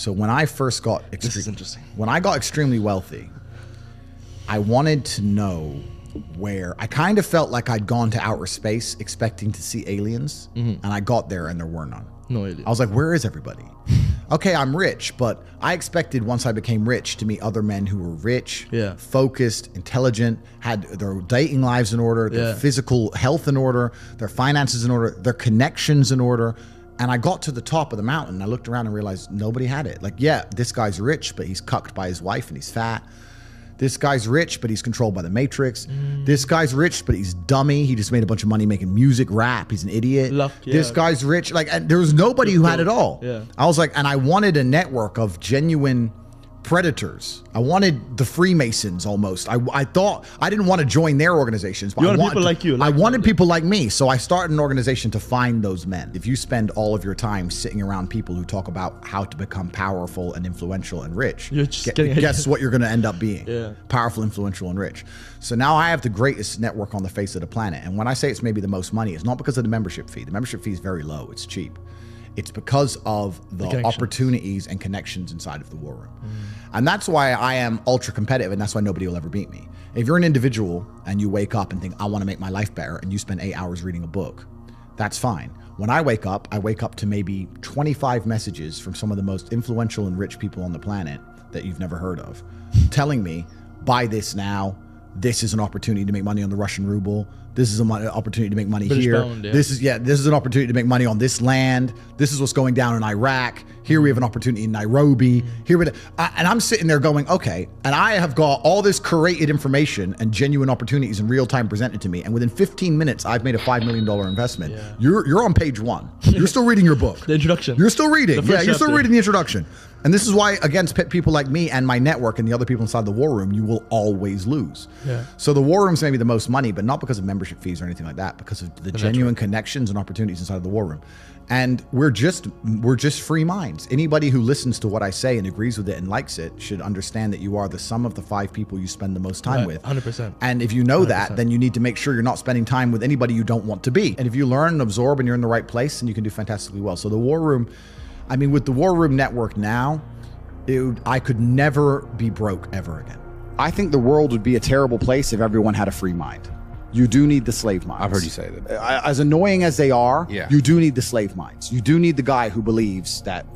So when I first got this is interesting. When I got extremely wealthy, I wanted to know where I kind of felt like I'd gone to outer space expecting to see aliens, and I got there and there were none. No idea. I was like, where is everybody? Okay, I'm rich, but I expected once I became rich to meet other men who were rich, focused, intelligent, had their dating lives in order, their physical health in order, their finances in order, their connections in order. And I got to the top of the mountain and I looked around and realized nobody had it. Like, yeah, this guy's rich, but he's cucked by his wife and he's fat. This guy's rich, but he's controlled by the Matrix. This guy's rich, but he's dummy. He just made a bunch of money making music, rap. He's an idiot. This guy's rich. Like, and there was nobody who had it all. I was like, and I wanted a network of genuine predators. I wanted the Freemasons almost. I thought I didn't want to join their organizations, but I wanted people like you. I wanted people like me. So I started an organization to find those men. If you spend all of your time sitting around people who talk about how to become powerful and influential and rich, guess what you're going to end up being? Powerful, influential, and rich. So now I have the greatest network on the face of the planet. And when I say it's maybe the most money, it's not because of the membership fee. The membership fee is very low. It's cheap. It's because of the opportunities and connections inside of the war room. And that's why I am ultra competitive, and that's why nobody will ever beat me. If you're an individual and you wake up and think, I want to make my life better, and you spend 8 hours reading a book, that's fine. When I wake up to maybe 25 messages from some of the most influential and rich people on the planet that you've never heard of, telling me, buy this now, this is an opportunity to make money on the Russian ruble. This is an opportunity to make money British here. Pound, This is an opportunity to make money on this land. This is what's going down in Iraq. Here we have an opportunity in Nairobi. And I'm sitting there going, okay, and I have got all this curated information and genuine opportunities in real time presented to me. And within 15 minutes, I've made a $5 million investment. You're on page 1. You're still reading your book. The introduction. You're still reading. You're still reading the introduction. And this is why, against people like me and my network and the other people inside the war room, you will always lose. So the war room's maybe the most money, but not because of membership fees or anything like that, because of the genuine connections and opportunities inside of the war room. And we're just free minds. Anybody who listens to what I say and agrees with it and likes it should understand that you are the sum of the 5 people you spend the most time with. 100%. And if you know 100%. That, then you need to make sure you're not spending time with anybody you don't want to be. And if you learn and absorb and you're in the right place, then you can do fantastically well. So the war room, I mean, with the war room network now, I could never be broke ever again. I think the world would be a terrible place if everyone had a free mind. You do need the slave minds. I've heard you say that. As annoying as they are, you do need the slave minds. You do need the guy who believes that,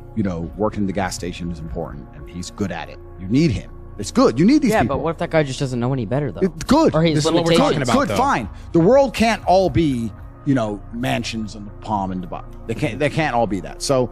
working in the gas station is important and he's good at it. You need him. It's good. You need these people. Yeah, but what if that guy just doesn't know any better, though? Good. Or he's this is what we're talking about, though. Fine. The world can't all be, mansions in the Palm and Dubai. They can't all be that. So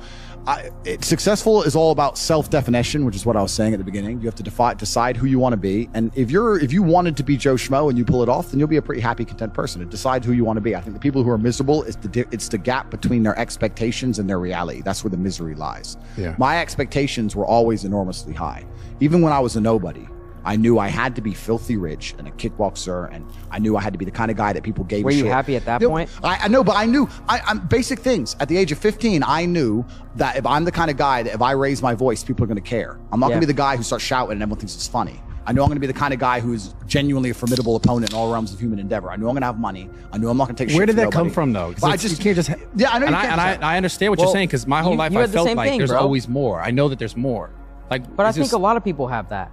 successful is all about self-definition, which is what I was saying at the beginning. You have to decide who you want to be. And if you wanted to be Joe Schmo and you pull it off, then you'll be a pretty happy, content person. To decide who you want to be. I think the people who are miserable, it's the gap between their expectations and their reality. That's where the misery lies. My expectations were always enormously high. Even when I was a nobody, I knew I had to be filthy rich and a kickboxer, and I knew I had to be the kind of guy that people gave a shit. Were you happy at that point? I know, but I knew I'm basic things. At the age of 15, I knew that if I'm the kind of guy that if I raise my voice, people are going to care. I'm not going to be the guy who starts shouting and everyone thinks it's funny. I know I'm going to be the kind of guy who is genuinely a formidable opponent in all realms of human endeavor. I know I'm going to have money. I know I'm not going to take shit. Where did that come from, though? But you can't just. Yeah, I know. I understand what you're saying, because my whole life I felt like there's always more. I know that there's more. But I think a lot of people have that.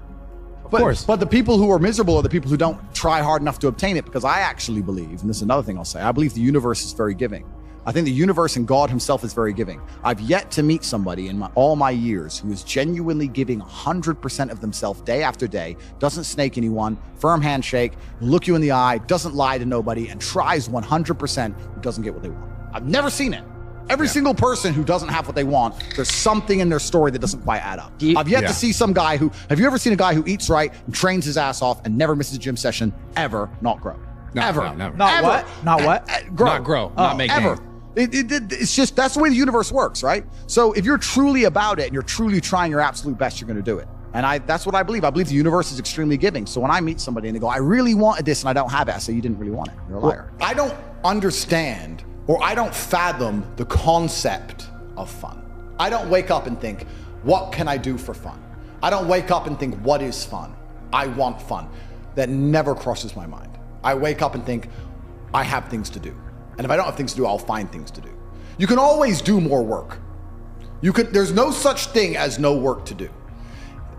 Of course. But the people who are miserable are the people who don't try hard enough to obtain it, because I actually believe, and this is another thing I'll say, I believe the universe is very giving. I think the universe and God himself is very giving. I've yet to meet somebody in all my years who is genuinely giving 100% of themselves day after day, doesn't snake anyone, firm handshake, look you in the eye, doesn't lie to nobody, and tries 100% who doesn't get what they want. I've never seen it. Every single person who doesn't have what they want, there's something in their story that doesn't quite add up. I've yet to see some guy have you ever seen a guy who eats right and trains his ass off and never misses a gym session ever not grow? Ever. No, never. Not what? Not what? Grow. Not grow. Not make ever. Gain. It's just, that's the way the universe works, right? So if you're truly about it and you're truly trying your absolute best, you're going to do it. And that's what I believe. I believe the universe is extremely giving. So when I meet somebody and they go, I really wanted this and I don't have it, I say, you didn't really want it. You're a liar. I don't understand, or I don't fathom the concept of fun. I don't wake up and think, what can I do for fun? I don't wake up and think, what is fun? I want fun. That never crosses my mind. I wake up and think, I have things to do. And if I don't have things to do, I'll find things to do. You can always do more work. There's no such thing as no work to do.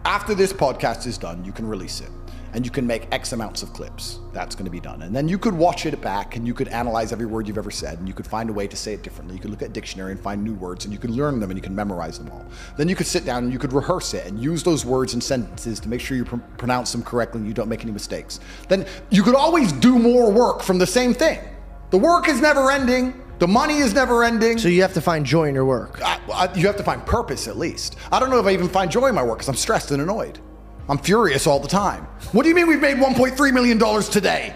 After this podcast is done, you can release it. And you can make X amounts of clips. That's going to be done. And then you could watch it back and you could analyze every word you've ever said and you could find a way to say it differently. You could look at a dictionary and find new words and you could learn them and you can memorize them all. Then you could sit down and you could rehearse it and use those words and sentences to make sure you pronounce them correctly and you don't make any mistakes. Then you could always do more work from the same thing. The work is never ending. The money is never ending. So you have to find joy in your work. You have to find purpose at least. I don't know if I even find joy in my work because I'm stressed and annoyed. I'm furious all the time. What do you mean we've made $1.3 million today?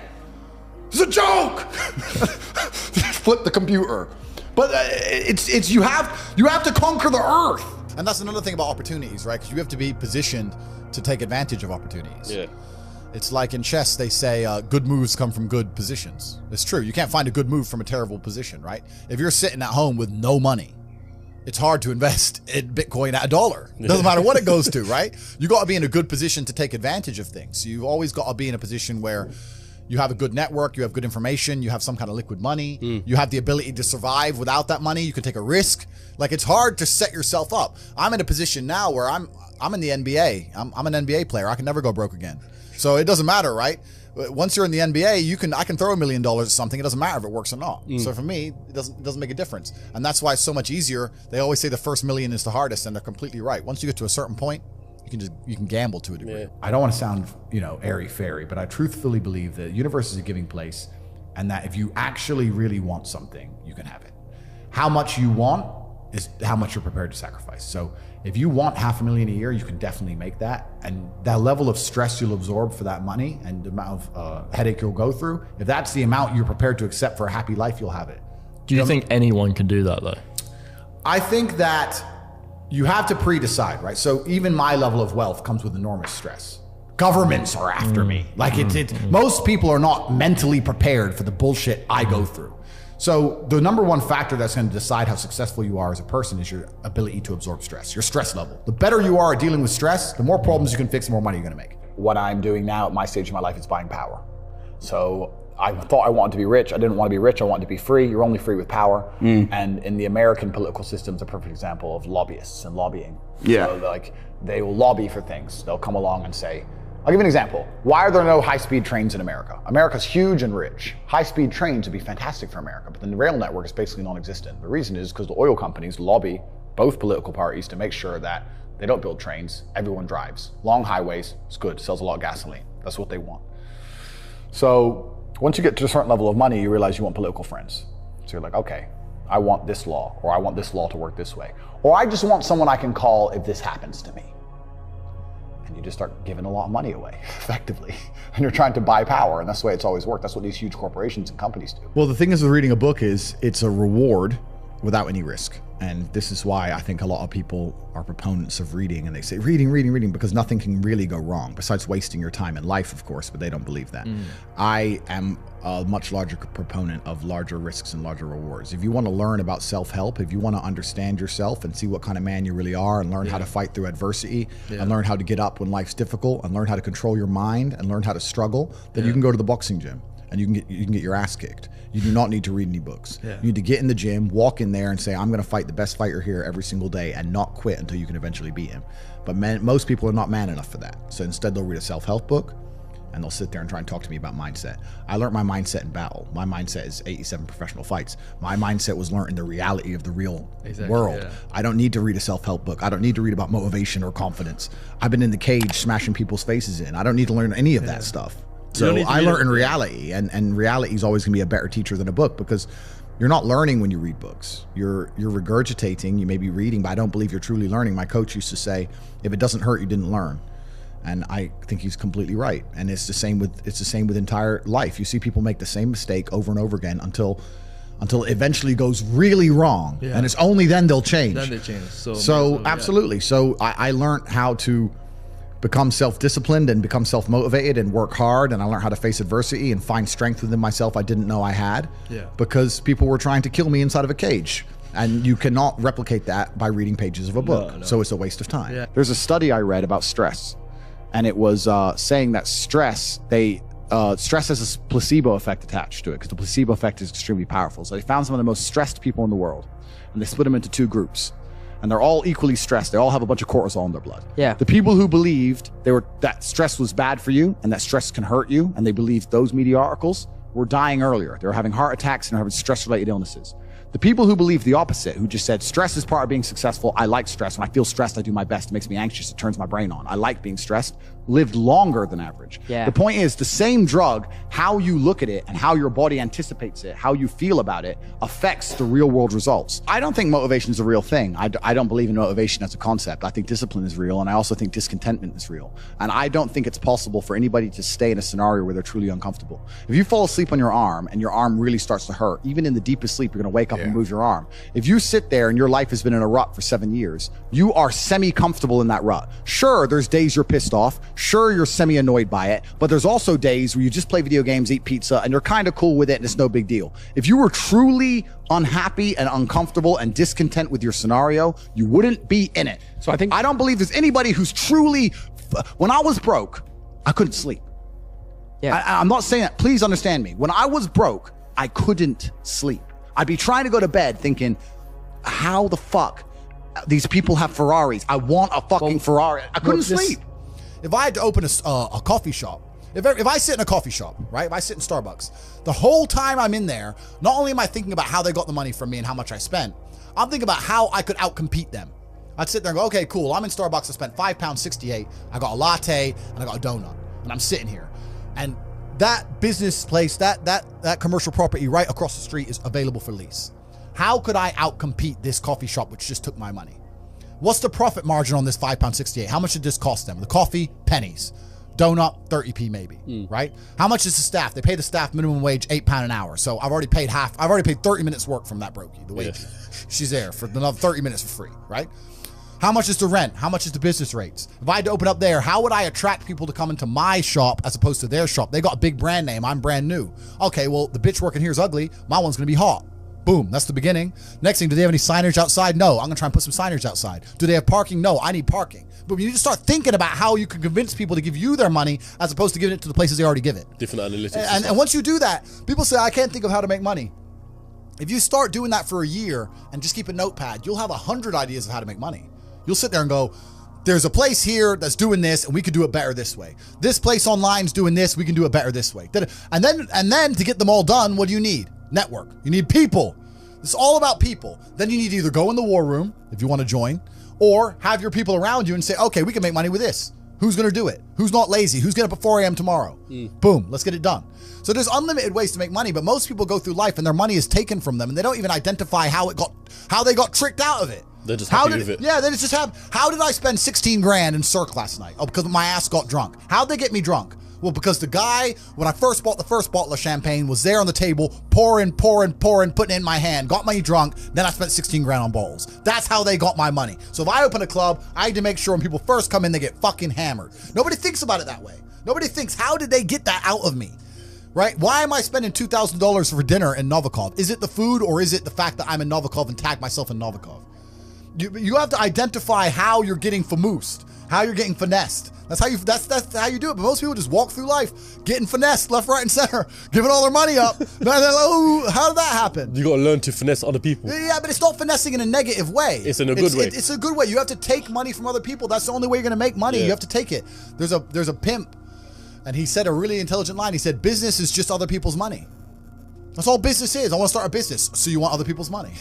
It's a joke. Flip the computer. But it's you have to conquer the earth. And that's another thing about opportunities, right? Because you have to be positioned to take advantage of opportunities. Yeah. It's like in chess, they say good moves come from good positions. It's true. You can't find a good move from a terrible position, right? If you're sitting at home with no money, it's hard to invest in Bitcoin at $1. Doesn't matter what it goes to, right? You got to be in a good position to take advantage of things. So you've always got to be in a position where you have a good network, you have good information, you have some kind of liquid money, you have the ability to survive without that money, you can take a risk. Like, it's hard to set yourself up. I'm in a position now where I'm in the NBA. I'm an NBA player. I can never go broke again. So it doesn't matter, right? Once you're in the NBA, I can throw $1 million at something. It doesn't matter if it works or not. So for me, it doesn't make a difference. And that's why it's so much easier. They always say the first million is the hardest, and they're completely right. Once you get to a certain point, you can gamble to a degree. Yeah. I don't want to sound, airy-fairy, but I truthfully believe that the universe is a giving place, and that if you actually really want something, you can have it. How much you want is how much you're prepared to sacrifice. So if you want $500,000 a year, you can definitely make that. And that level of stress you'll absorb for that money and the amount of headache you'll go through, if that's the amount you're prepared to accept for a happy life, you'll have it. Do you think anyone can do that though? I think that you have to pre-decide, right? So even my level of wealth comes with enormous stress. Governments are after me. Like most people are not mentally prepared for the bullshit I go through. So the number one factor that's going to decide how successful you are as a person is your ability to absorb stress, your stress level. The better you are at dealing with stress, the more problems you can fix, the more money you're going to make. What I'm doing now at my stage of my life is buying power. So I thought I wanted to be rich. I didn't want to be rich. I wanted to be free. You're only free with power. And in the American political system, it's a perfect example of lobbyists and lobbying. Yeah. So they will lobby for things. They'll come along and say, I'll give you an example. Why are there no high-speed trains in America? America's huge and rich. High-speed trains would be fantastic for America, but the rail network is basically non-existent. The reason is because the oil companies lobby both political parties to make sure that they don't build trains, everyone drives. Long highways, it's good, sells a lot of gasoline. That's what they want. So once you get to a certain level of money, you realize you want political friends. So you're like, okay, I want this law, or I want this law to work this way. Or I just want someone I can call if this happens to me. And you just start giving a lot of money away, effectively. And you're trying to buy power, and that's the way it's always worked. That's what these huge corporations and companies do. Well, the thing is with reading a book is it's a reward without any risk. And this is why I think a lot of people are proponents of reading, and they say reading, because nothing can really go wrong, besides wasting your time in life, of course, but they don't believe that. I am a much larger proponent of larger risks and larger rewards. If you want to learn about self-help, if you want to understand yourself and see what kind of man you really are, and learn how to fight through adversity, and learn how to get up when life's difficult, and learn how to control your mind, and learn how to struggle, then you can go to the boxing gym and you can get your ass kicked. You do not need to read any books. You need to get in the gym, walk in there and say, I'm going to fight the best fighter here every single day, and not quit until you can eventually beat him. But most people are not man enough for that. So instead they'll read a self-help book and they'll sit there and try and talk to me about mindset. I learned my mindset in battle. My mindset is 87 professional fights. My mindset was learned in the reality of the real world. I don't need to read a self-help book. I don't need to read about motivation or confidence. I've been in the cage smashing people's faces in. I don't need to learn any of that stuff. So I learned in reality, and reality is always going to be a better teacher than a book, because you're not learning when you read books. You're regurgitating. You may be reading, but I don't believe you're truly learning. My coach used to say, if it doesn't hurt, you didn't learn. And I think he's completely right. And it's the same with entire life. You see people make the same mistake over and over again until it eventually goes really wrong. And it's only then they'll change. Then they change. So absolutely. So I learned how to become self-disciplined and become self-motivated and work hard, and I learned how to face adversity and find strength within myself I didn't know I had, because people were trying to kill me inside of a cage, and you cannot replicate that by reading pages of a book. So it's a waste of time. There's a study I read about stress, and it was saying that stress has a placebo effect attached to it, because the placebo effect is extremely powerful. So they found some of the most stressed people in the world, and they split them into two groups. and they're all equally stressed. They all have a bunch of cortisol in their blood. Yeah. The people who believed that stress was bad for you and that stress can hurt you, and they believed those media articles, were dying earlier. They were having heart attacks and having stress-related illnesses. The people who believe the opposite, who just said, stress is part of being successful. I like stress. When I feel stressed, I do my best. It makes me anxious. It turns my brain on. I like being stressed. Lived longer than average. Yeah. The point is, the same drug, how you look at it and how your body anticipates it, how you feel about it, affects the real world results. I don't think motivation is a real thing. I don't believe in motivation as a concept. I think discipline is real, and I also think discontentment is real. And I don't think it's possible for anybody to stay in a scenario where they're truly uncomfortable. If you fall asleep on your arm and your arm really starts to hurt, even in the deepest sleep, you're going to wake up and move your arm. If you sit there and your life has been in a rut for 7 years, you are semi-comfortable in that rut. Sure, there's days you're pissed off. Sure, you're semi-annoyed by it, but there's also days where you just play video games, eat pizza, and you're kind of cool with it and it's no big deal. If you were truly unhappy and uncomfortable and discontent with your scenario, you wouldn't be in it. So I don't believe there's anybody who's truly, when I was broke, I couldn't sleep. Yeah. I'm not saying that, please understand me. When I was broke, I couldn't sleep. I'd be trying to go to bed thinking, how the fuck these people have Ferraris? I want a fucking Ferrari. I couldn't sleep. If I had to open a coffee shop, if I sit in a coffee shop, right? If I sit in Starbucks, the whole time I'm in there, not only am I thinking about how they got the money from me and how much I spent, I'm thinking about how I could outcompete them. I'd sit there and go, okay, cool. I'm in Starbucks. I spent £5.68. I got a latte and I got a donut, and I'm sitting here. And that business place, that commercial property right across the street is available for lease. How could I outcompete this coffee shop which just took my money? What's the profit margin on this £5.68? How much did this cost them? The coffee, pennies. Donut, 30p maybe, right? How much is the staff? They pay the staff minimum wage £8 an hour. So I've already paid 30 minutes work from that brokey, the wage. Yeah. She's there for another 30 minutes for free, right? How much is the rent? How much is the business rates? If I had to open up there, how would I attract people to come into my shop as opposed to their shop? They got a big brand name. I'm brand new. Okay, well, the bitch working here is ugly. My one's going to be hot. Boom, that's the beginning. Next thing, do they have any signage outside? No, I'm gonna try and put some signage outside. Do they have parking? No, I need parking. But you need to start thinking about how you can convince people to give you their money as opposed to giving it to the places they already give it. Different analytics. And once you do that, people say, I can't think of how to make money. If you start doing that for a year and just keep a notepad, you'll have 100 ideas of how to make money. You'll sit there and go, there's a place here that's doing this and we could do it better this way. This place online's doing this, we can do it better this way. And then to get them all done, what do you need? Network. You need people. It's all about people. Then you need to either go in the war room if you want to join, or have your people around you and say, okay, we can make money with this. Who's going to do it? Who's not lazy? Who's getting up at 4 a.m. tomorrow? Boom, let's get it done. So there's unlimited ways to make money, but most people go through life and their money is taken from them and they don't even identify how they got tricked out of it. They're just happy with it. Yeah, they just have, how did I spend 16 grand in Cirque last night? Oh, because my ass got drunk. How'd they get me drunk? Well, because the guy, when I first bought the first bottle of champagne, was there on the table, pouring, putting it in my hand, got me drunk, then I spent 16 grand on bottles. That's how they got my money. So if I open a club, I need to make sure when people first come in, they get fucking hammered. Nobody thinks about it that way. Nobody thinks, how did they get that out of me? Right? Why am I spending $2,000 for dinner in Novikov? Is it the food or is it the fact that I'm in Novikov and tag myself in Novikov? You have to identify how you're getting famoosed, how you're getting finessed. That's how you do it. But most people just walk through life getting finessed left, right, and center, giving all their money up. And they're like, oh, how did that happen? You got to learn to finesse other people. Yeah, but it's not finessing in a negative way. It's in a good way. It's a good way. You have to take money from other people. That's the only way you're going to make money. Yeah. You have to take it. There's a pimp, and he said a really intelligent line. He said, business is just other people's money. That's all business is. I want to start a business. So you want other people's money.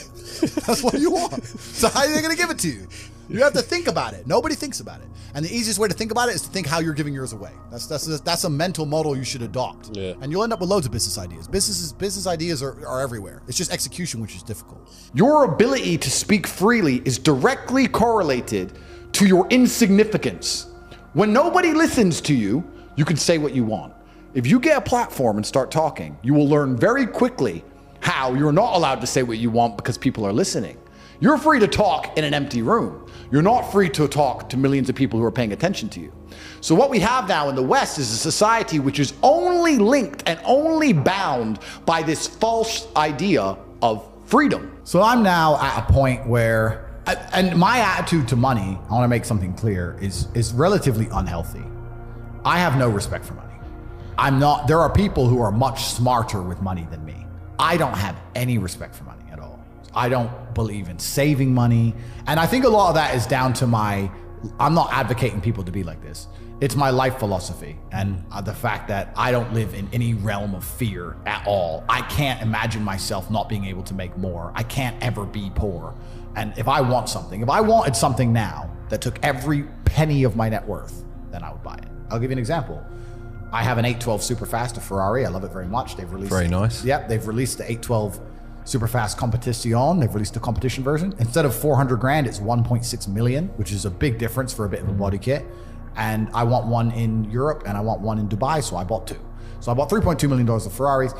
That's what you want. So how are they going to give it to you? You have to think about it. Nobody thinks about it. And the easiest way to think about it is to think how you're giving yours away. That's a mental model you should adopt. Yeah. And you'll end up with loads of business ideas. Business ideas are everywhere. It's just execution which is difficult. Your ability to speak freely is directly correlated to your insignificance. When nobody listens to you, you can say what you want. If you get a platform and start talking, you will learn very quickly how you're not allowed to say what you want because people are listening. You're free to talk in an empty room. You're not free to talk to millions of people who are paying attention to you. So what we have now in the West is a society which is only linked and only bound by this false idea of freedom. So I'm now at a point where, and my attitude to money, I want to make something clear, is relatively unhealthy. I have no respect for money. There are people who are much smarter with money than me. I don't have any respect for money at all. I don't believe in saving money. And I think a lot of that is down to I'm not advocating people to be like this. It's my life philosophy and the fact that I don't live in any realm of fear at all. I can't imagine myself not being able to make more. I can't ever be poor. And if I wanted something now that took every penny of my net worth, then I would buy it. I'll give you an example. I have an 812 Superfast, a Ferrari. I love it very much. They've released very nice. Yeah, they've released the 812 Superfast Competition. They've released a competition version. Instead of 400 grand, it's 1.6 million, which is a big difference for a bit of a body kit. And I want one in Europe and I want one in Dubai, so I bought two. So I bought $3.2 million of Ferraris.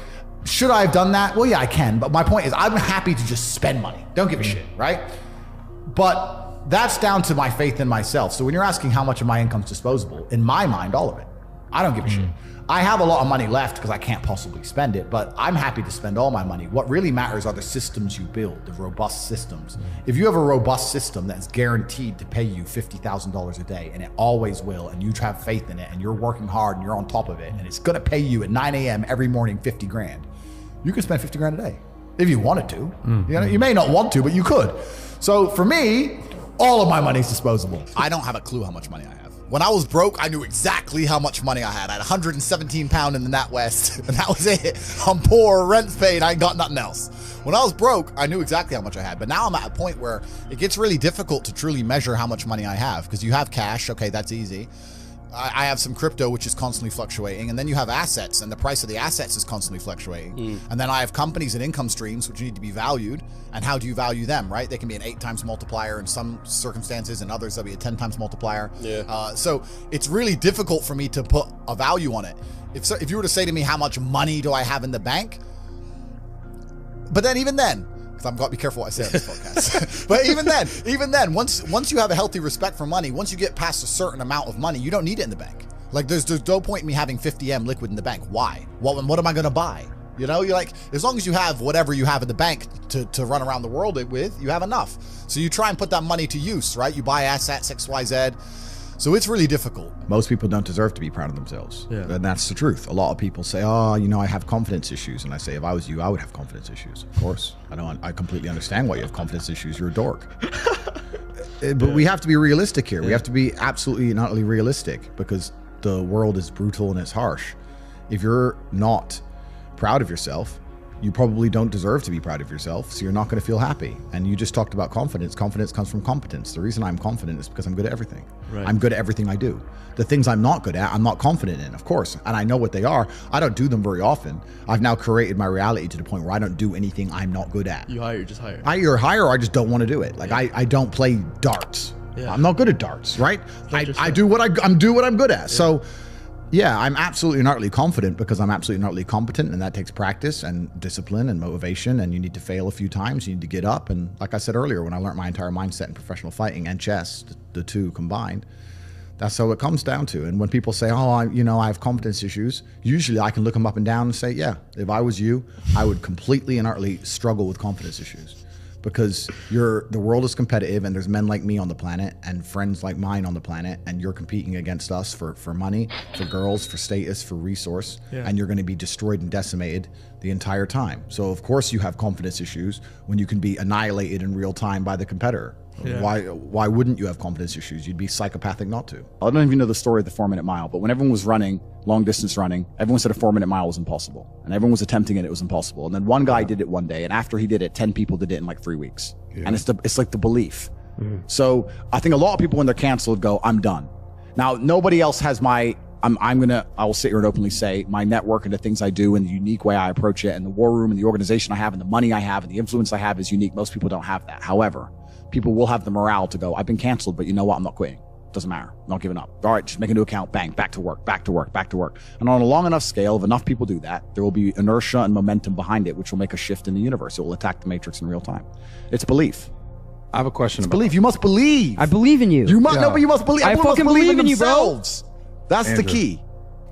Should I have done that? Well, yeah, I can. But my point is, I'm happy to just spend money. Don't give a shit, right? But that's down to my faith in myself. So when you're asking how much of my income's disposable, in my mind, all of it. I don't give a shit. I have a lot of money left because I can't possibly spend it, but I'm happy to spend all my money. What really matters are the systems you build, the robust systems. If you have a robust system that's guaranteed to pay you $50,000 a day, and it always will, and you have faith in it, and you're working hard and you're on top of it, and it's gonna pay you at 9 a.m. every morning 50 grand, you can spend 50 grand a day if you wanted to. You know, you may not want to, but you could. So for me, all of my money is disposable. I don't have a clue how much money I have. When I was broke, I knew exactly how much money I had. I had 117 pound in the NatWest, and that was it. I'm poor, rent's paid, I ain't got nothing else. When I was broke, I knew exactly how much I had. But now I'm at a point where it gets really difficult to truly measure how much money I have, because you have cash, okay, that's easy. I have some crypto, which is constantly fluctuating, and then you have assets, and the price of the assets is constantly fluctuating. And then I have companies and income streams, which need to be valued, and how do you value them, right? They can be an 8 times multiplier in some circumstances, and others they'll be a 10 times multiplier. So it's really difficult for me to put a value on it. If you were to say to me, how much money do I have in the bank? But then even then, I've got to be careful what I say on this podcast. But even then, once you have a healthy respect for money, once you get past a certain amount of money, you don't need it in the bank. Like there's no point in me having 50M liquid in the bank. Why? What am I going to buy? You know, you're like, as long as you have whatever you have in the bank to run around the world with, you have enough. So you try and put that money to use, right? You buy assets, XYZ. So it's really difficult. Most people don't deserve to be proud of themselves. Yeah. And that's the truth. A lot of people say, oh, you know, I have confidence issues. And I say, if I was you, I would have confidence issues. Of course. I completely understand why you have confidence issues. You're a dork. But we have to be realistic here. We have to be absolutely and utterly realistic, because the world is brutal and it's harsh. If you're not proud of yourself, you probably don't deserve to be proud of yourself, so you're not going to feel happy. And you just talked about confidence. Confidence comes from competence. The reason I'm confident is because I'm good at everything. Right. I'm good at everything I do. The things I'm not good at, I'm not confident in, of course. And I know what they are. I don't do them very often. I've now created my reality to the point where I don't do anything I'm not good at. You just hire. I either hire or I just don't want to do it. Like I don't play darts. Yeah. I'm not good at darts, right? I do what I'm good at. Yeah. So yeah, I'm absolutely and utterly confident because I'm absolutely and utterly competent, and that takes practice and discipline and motivation, and you need to fail a few times, you need to get up. And like I said earlier, when I learned my entire mindset in professional fighting and chess, the two combined, that's how it comes down to. And when people say, oh, I have confidence issues, usually I can look them up and down and say, yeah, if I was you, I would completely and utterly struggle with confidence issues. Because the world is competitive, and there's men like me on the planet and friends like mine on the planet, and you're competing against us for money, for girls, for status, for resource, and you're going to be destroyed and decimated the entire time. So of course you have confidence issues when you can be annihilated in real time by the competitor. Yeah. Why wouldn't you have confidence issues? You'd be psychopathic not to. I don't even know the story of the 4-minute mile, but when everyone was running, long distance running, everyone said a 4-minute mile was impossible. And everyone was attempting it, it was impossible. And then one guy did it one day, and after he did it, 10 people did it in like 3 weeks. Yeah. And it's like the belief. So I think a lot of people when they're canceled go, I'm done. Now, nobody else has I will sit here and openly say my network and the things I do and the unique way I approach it and the war room and the organization I have and the money I have and the influence I have is unique. Most people don't have that. However, people will have the morale to go, I've been canceled, but you know what? I'm not quitting. Doesn't matter. I'm not giving up. All right, just make a new account. Bang, back to work, back to work, back to work. And on a long enough scale, if enough people do that, there will be inertia and momentum behind it, which will make a shift in the universe. It will attack the matrix in real time. It's belief. I have a question about belief. You must believe. I believe in you. You must no, but you must believe. I fucking believe in you, bro. That's Andrew. the key.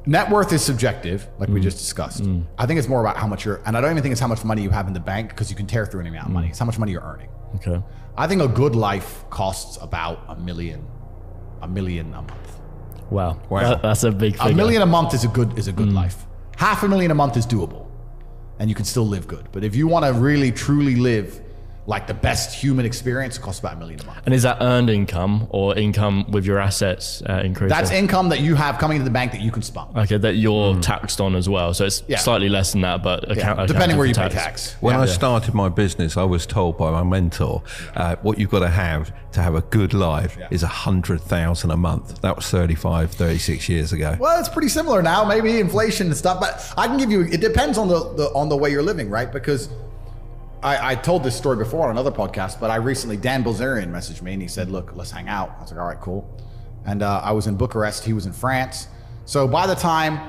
Net worth is subjective, like we just discussed. I think it's more about how much and I don't even think it's how much money you have in the bank, because you can tear through any amount of money. It's how much money you're earning. Okay. I think a good life costs about $1 million a month. Wow. That's a big figure. $1 million a month is a good life. $500,000 a month is doable, and you can still live good. But if you want to really truly live like the best human experience, it costs about $1 million a month. And is that earned income or income with your assets increasing? That's income that you have coming into the bank that you can spend. Okay, that you're taxed on as well. So it's slightly less than that, but depending where you pay tax. When I started my business, I was told by my mentor, what you've got to have a good life is $100,000 a month. That was 36 years ago. Well, it's pretty similar now, maybe inflation and stuff, but I can give you, it depends on the way you're living, right? Because I told this story before on another podcast, but Dan Bilzerian messaged me and he said, look, let's hang out. I was like, all right, cool. And I was in Bucharest, he was in France. So by the time,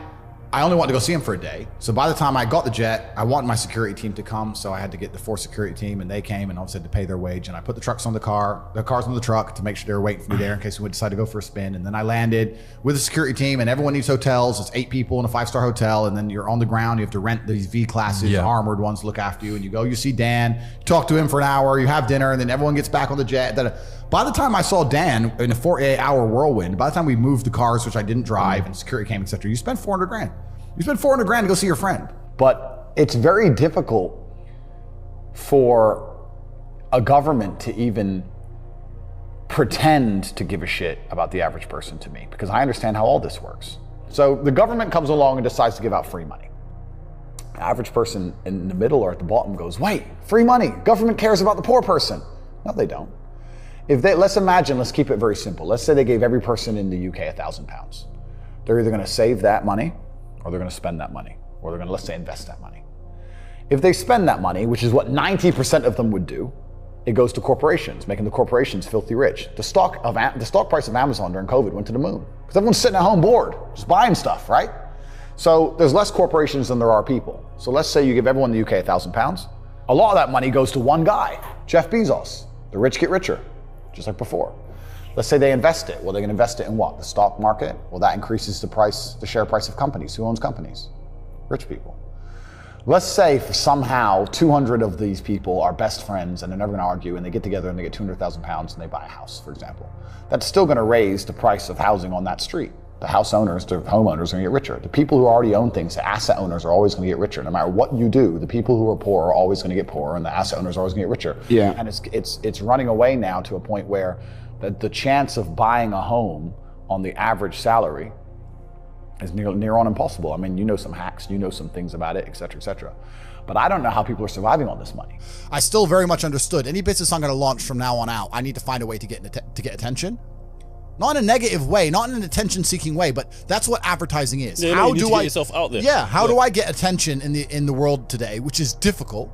I only wanted to go see him for a day. So by the time I got the jet, I wanted my security team to come. So I had to get the 4 security team and they came and obviously had to pay their wage. And I put the cars on the truck to make sure they were waiting for me there in case we would decide to go for a spin. And then I landed with the security team and everyone needs hotels. It's 8 people in a 5-star hotel. And then you're on the ground. You have to rent these V classes, armored ones to look after you. And you go, you see Dan, you talk to him for an hour, you have dinner, and then everyone gets back on the jet. By the time I saw Dan in a 48-hour whirlwind, by the time we moved the cars, which I didn't drive, and security came, etc., you spend $400,000. You spend $400,000 to go see your friend. But it's very difficult for a government to even pretend to give a shit about the average person to me, because I understand how all this works. So the government comes along and decides to give out free money. The average person in the middle or at the bottom goes, wait, free money, government cares about the poor person. No, they don't. Let's keep it very simple. Let's say they gave every person in the UK £1,000. They're either gonna save that money or they're gonna spend that money, or they're gonna, let's say, invest that money. If they spend that money, which is what 90% of them would do, it goes to corporations, making the corporations filthy rich. The stock price of Amazon during COVID went to the moon because everyone's sitting at home bored, just buying stuff, right? So there's less corporations than there are people. So let's say you give everyone in the UK £1,000. A lot of that money goes to one guy, Jeff Bezos. The rich get richer, just like before. Let's say they invest it. Well, they're gonna invest it in what? The stock market? Well, that increases the share price of companies. Who owns companies? Rich people. Let's say for somehow 200 of these people are best friends and they're never gonna argue, and they get together and they get £200,000 and they buy a house, for example. That's still gonna raise the price of housing on that street. The house owners, the homeowners are gonna get richer. The people who already own things, the asset owners are always gonna get richer. No matter what you do, the people who are poor are always gonna get poorer and the asset owners are always gonna get richer. Yeah. And it's running away now to a point where the chance of buying a home on the average salary is near on impossible. I mean, you know some hacks, you know some things about it, et cetera, et cetera. But I don't know how people are surviving on this money. I still very much understood. Any business I'm gonna launch from now on out, I need to find a way to get attention. Not in a negative way, not in an attention-seeking way, but that's what advertising is. Yeah, how do I get yourself out there? Yeah, how do I get attention in the world today, which is difficult?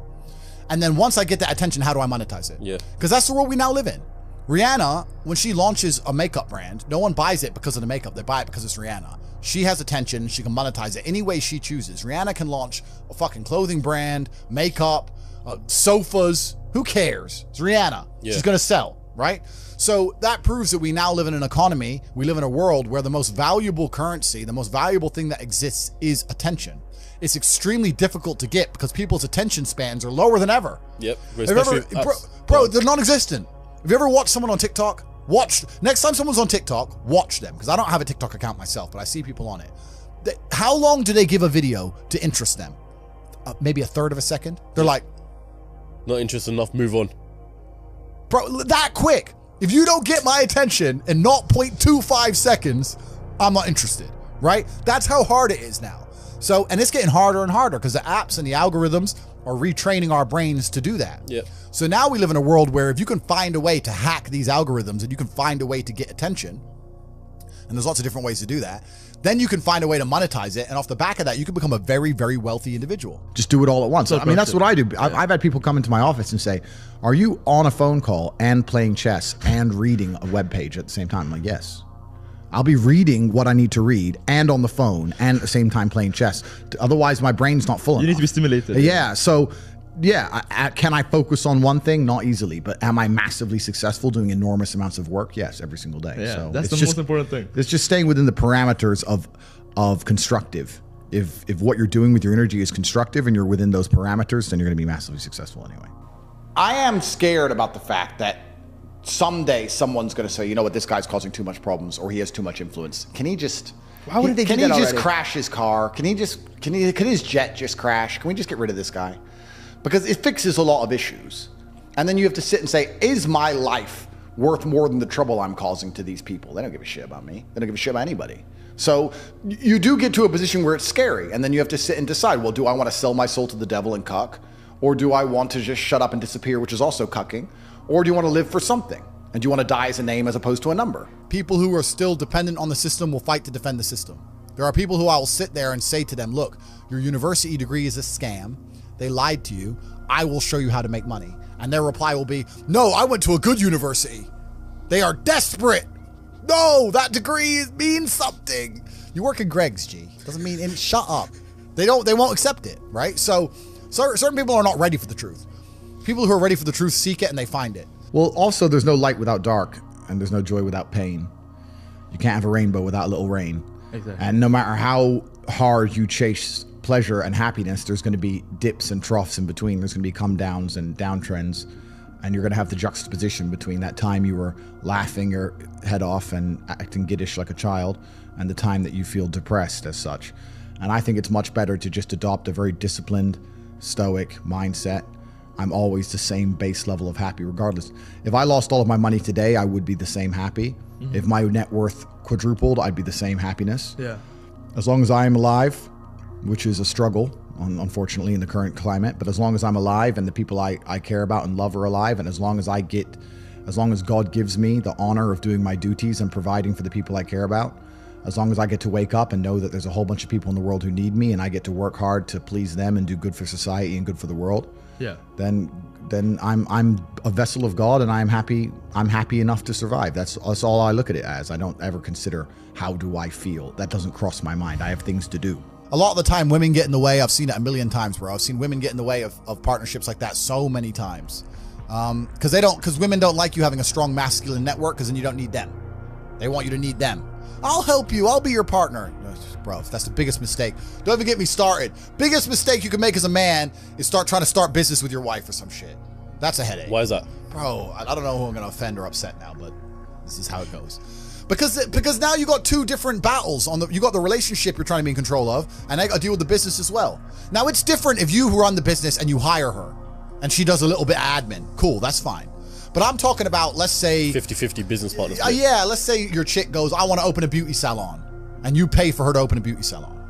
And then once I get that attention, how do I monetize it? Yeah. Because that's the world we now live in. Rihanna, when she launches a makeup brand, no one buys it because of the makeup. They buy it because it's Rihanna. She has attention. She can monetize it any way she chooses. Rihanna can launch a fucking clothing brand, makeup, sofas. Who cares? It's Rihanna. Yeah. She's going to sell, right? So that proves that we now live in an economy. We live in a world where the most valuable currency, the most valuable thing that exists is attention. It's extremely difficult to get because people's attention spans are lower than ever. Yep. Bro, they're non-existent. Have you ever watched someone on TikTok? Next time someone's on TikTok, watch them, because I don't have a TikTok account myself, but I see people on it. How long do they give a video to interest them? Maybe a third of a second? They're like, not interested enough, move on. Bro, that quick. If you don't get my attention in 0.25 seconds, I'm not interested, right? That's how hard it is now. So, and it's getting harder and harder because the apps and the algorithms are retraining our brains to do that. Yeah. So now we live in a world where if you can find a way to hack these algorithms and you can find a way to get attention, and there's lots of different ways to do that, then you can find a way to monetize it. And off the back of that, you can become a very, very wealthy individual. Just do it all at once. I mean, that's what I do. I've had people come into my office and say, are you on a phone call and playing chess and reading a web page at the same time? I'm like, yes. I'll be reading what I need to read and on the phone and at the same time playing chess. Otherwise, my brain's not full enough. You need to be stimulated. Yeah. So, yeah, can I focus on one thing? Not easily. But am I massively successful doing enormous amounts of work? Yes, every single day. Yeah, so that's the most important thing. It's just staying within the parameters of constructive. If what you're doing with your energy is constructive and you're within those parameters, then you're going to be massively successful anyway. I am scared about the fact that someday someone's going to say, you know what, this guy's causing too much problems or he has too much influence. Can he just... Why wouldn't they do that Can he just already? crash his car? Can his jet just crash? Can we just get rid of this guy? Because it fixes a lot of issues. And then you have to sit and say, is my life worth more than the trouble I'm causing to these people? They don't give a shit about me. They don't give a shit about anybody. So you do get to a position where it's scary. And then you have to sit and decide, well, do I want to sell my soul to the devil and cuck? Or do I want to just shut up and disappear, which is also cucking? Or do you want to live for something? And do you want to die as a name as opposed to a number? People who are still dependent on the system will fight to defend the system. There are people who I will sit there and say to them, look, your university degree is a scam. They lied to you. I will show you how to make money. And their reply will be, no, I went to a good university. They are desperate. No, that degree means something. You work at Greg's, G. Doesn't mean, and shut up. They won't accept it, right? So certain people are not ready for the truth. People who are ready for the truth seek it and they find it. Well, also, there's no light without dark, and there's no joy without pain. You can't have a rainbow without a little rain. Exactly. And no matter how hard you chase pleasure and happiness, there's going to be dips and troughs in between. There's going to be come downs and downtrends, and you're going to have the juxtaposition between that time you were laughing your head off and acting giddish like a child, and the time that you feel depressed as such. And I think it's much better to just adopt a very disciplined, stoic mindset. I'm always the same base level of happy regardless. If I lost all of my money today, I would be the same happy. Mm-hmm. If my net worth quadrupled, I'd be the same happiness. Yeah. As long as I am alive, which is a struggle, unfortunately, in the current climate, but as long as I'm alive and the people I care about and love are alive, and as long as God gives me the honor of doing my duties and providing for the people I care about, as long as I get to wake up and know that there's a whole bunch of people in the world who need me and I get to work hard to please them and do good for society and good for the world, then I'm a vessel of God, and I'm happy enough to survive. That's all I look at it as. I don't ever consider how do I feel. That doesn't cross my mind. I have things to do. A lot of the time, women get in the way. I've seen it a million times, bro. I've seen women get in the way of partnerships like that so many times. Because women don't like you having a strong masculine network, because then you don't need them. They want you to need them. I'll help you. I'll be your partner. Bro, that's the biggest mistake. Don't even get me started. Biggest mistake you can make as a man is trying to start business with your wife or some shit. That's a headache. Why is that? Bro, I don't know who I'm going to offend or upset now, but this is how it goes. Because now you got two different battles. You got the relationship you're trying to be in control of, and I got to deal with the business as well. Now, it's different if you run the business and you hire her, and she does a little bit of admin. Cool, that's fine. But I'm talking about, let's say... 50-50 business partners. Yeah, let's say your chick goes, I want to open a beauty salon. And you pay for her to open a beauty salon.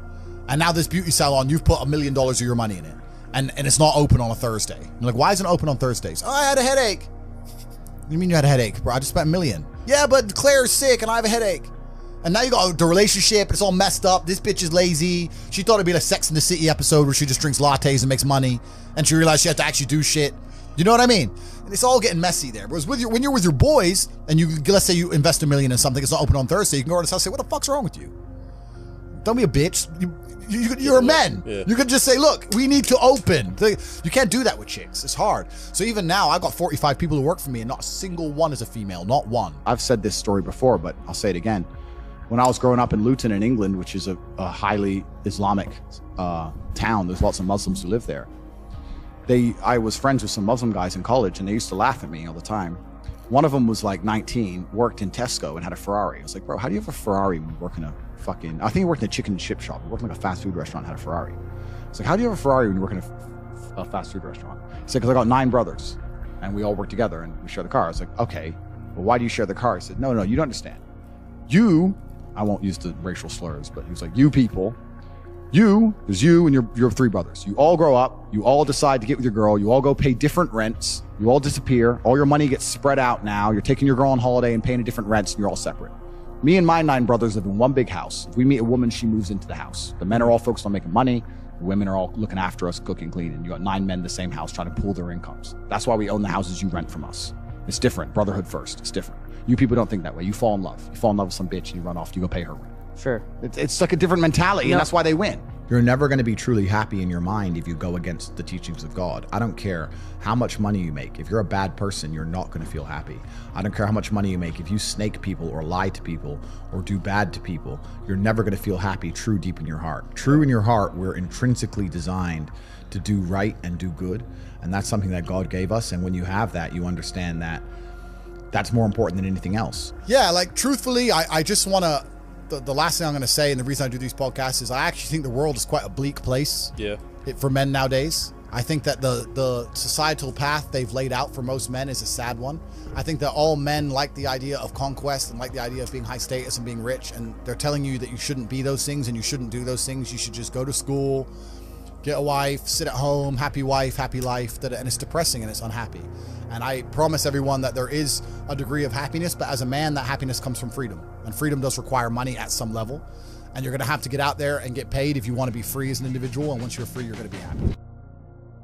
And now this beauty salon, you've put $1 million of your money in it. And it's not open on a Thursday. You're like, why isn't it open on Thursdays? Oh, I had a headache. What do you mean you had a headache, bro? I just spent $1 million. Yeah, but Claire's sick and I have a headache. And now you got the relationship, it's all messed up. This bitch is lazy. She thought it'd be a Sex in the City episode where she just drinks lattes and makes money. And she realized she had to actually do shit. You know what I mean? And it's all getting messy there. Whereas when you're with your boys and let's say you invest $1 million in something, it's not open on Thursday, you can go to his house and say, what the fuck's wrong with you? Don't be a bitch. You're men. Yeah. You could just say, look, we need to open. You can't do that with chicks. It's hard. So even now, I've got 45 people who work for me and not a single one is a female. Not one. I've said this story before, but I'll say it again. When I was growing up in Luton in England, which is a highly Islamic town, there's lots of Muslims who live there. I was friends with some Muslim guys in college, and they used to laugh at me all the time. One of them was like 19, worked in Tesco and had a Ferrari. I was like, bro, how do you have a Ferrari when you work in a fucking... I think he worked in a chicken and chip shop. He worked in like a fast food restaurant and had a Ferrari. I was like, how do you have a Ferrari when you work in a fast food restaurant? He said, because I got 9 brothers, and we all work together, and we share the car. I was like, okay, well, why do you share the car? He said, no, you don't understand. I won't use the racial slurs, but he was like, you people... there's you and your 3 brothers. You all grow up, you all decide to get with your girl, you all go pay different rents, you all disappear, all your money gets spread out now, you're taking your girl on holiday and paying different rents, and you're all separate. Me and my 9 brothers live in one big house. If we meet a woman, she moves into the house. The men are all focused on making money, the women are all looking after us, cooking, cleaning. You got 9 men in the same house trying to pool their incomes. That's why we own the houses you rent from us. It's different. Brotherhood first. It's different. You people don't think that way. You fall in love. You fall in love with some bitch and you run off, you go pay her rent. Sure. It's like a different mentality, and that's why they win. You're never going to be truly happy in your mind if you go against the teachings of God. I don't care how much money you make. If you're a bad person, you're not going to feel happy. I don't care how much money you make. If you snake people or lie to people or do bad to people, you're never going to feel happy true deep in your heart. True in your heart, we're intrinsically designed to do right and do good. And that's something that God gave us. And when you have that, you understand that that's more important than anything else. Yeah, like truthfully, I just want to... The last thing I'm going to say, and the reason I do these podcasts, is I actually think the world is quite a bleak place. Yeah. For men nowadays. I think that the societal path they've laid out for most men is a sad one. I think that all men like the idea of conquest and like the idea of being high status and being rich, and they're telling you that you shouldn't be those things and you shouldn't do those things. You should just go to school, get a wife, sit at home, happy wife, happy life. And it's depressing and it's unhappy. And I promise everyone that there is a degree of happiness, but as a man, that happiness comes from freedom. And freedom does require money at some level. And you're going to have to get out there and get paid if you want to be free as an individual. And once you're free, you're going to be happy.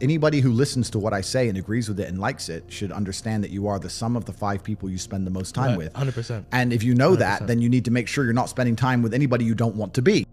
Anybody who listens to what I say and agrees with it and likes it should understand that you are the sum of the 5 people you spend the most time with. 100%. And if you know 100%. That, then you need to make sure you're not spending time with anybody you don't want to be.